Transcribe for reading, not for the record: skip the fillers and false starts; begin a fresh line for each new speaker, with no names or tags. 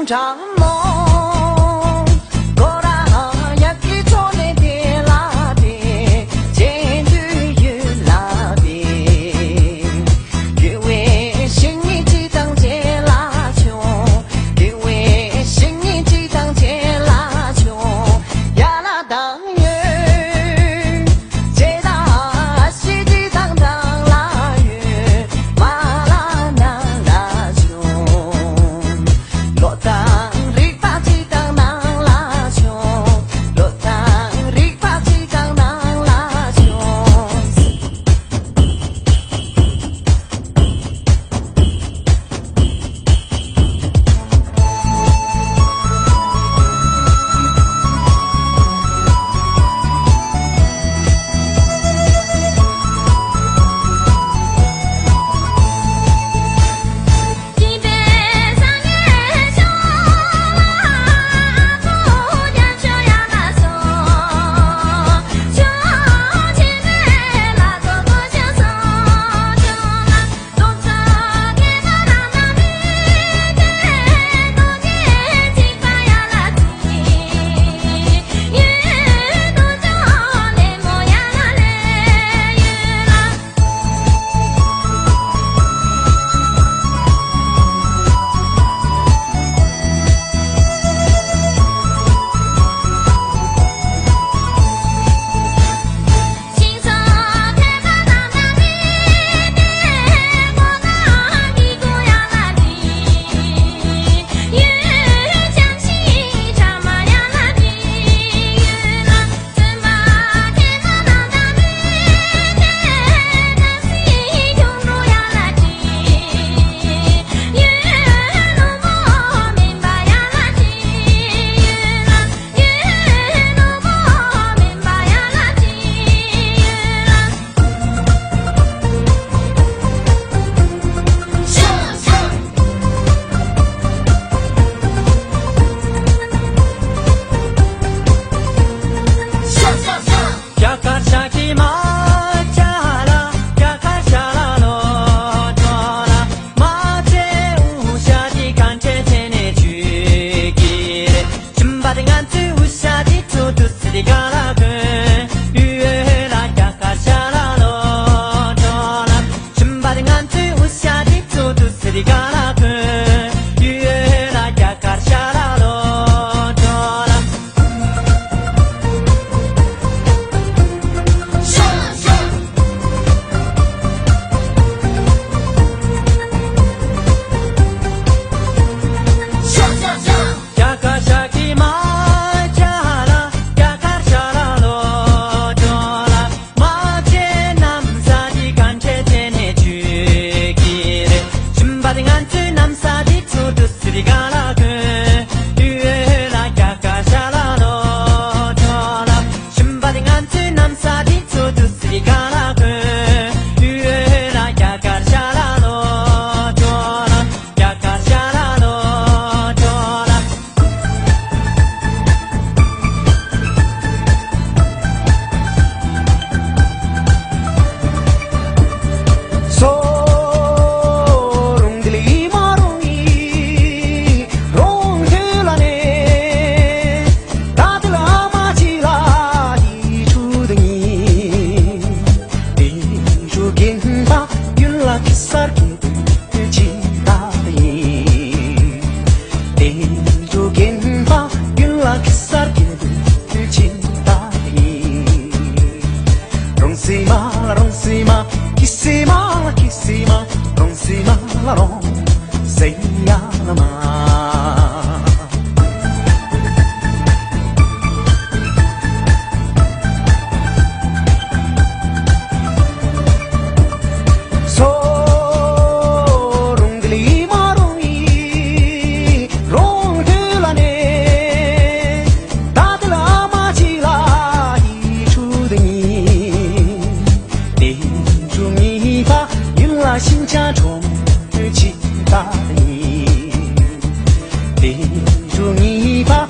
梦着梦，果然也给着你的拉的，前途有拉的，因为心里只当见拉穷，因为心里只当见拉穷，呀拉当远，接大西只当当拉远，马拉那拉穷。落当离发只当当拉穷，落当离发只当当拉穷。
一杯三年酒，不讲究呀那送，酒前面拉多多相送，酒拉多少年那那那米，多年金发呀那金，越多酒来莫呀那来越拉。青草开满那那里，莫那地沟呀那地，越江西长马呀那地，越那怎么开满那那里，那西穷路呀那地，越路莫明白呀那地，越那路莫明白呀那地，越那。
야카샤기 마차라 야카샤라로 줘라 마제 우샤디 간체체네 주기래 줌바딩 안트 우샤디 투투스리 가라그 유에라 야카샤라로 줘라 줌바딩 안트 우샤디 투투스리 가라그 유에라 야카샤라로 줘라 야카샤기 마차라 야카샤라로 줘라 마제 남사디 간체체네 주기래 줌바딩 안트 남사디 투두스리 가라그 유에라 야카샤라로 줘라 줌바딩 안트 남사디 투두스리 가라그 유에라 야카샤라로 줘라 야카샤라로 줘라
소롱들이 마롱이 롱들라네 다들 아마지라 이 주둥이 대주긴 바 윤락이 쌀게 지다니 대주긴 바 윤락이 쌀게 지다니 롱시마 롱시마 키시마 키시마 롱시마 롱 세야마 소롱들이 마롱이 롱들라네 다들 아마지라 이 주둥이 대중이 봐 윤라 신차 좀 지다니 대중이 봐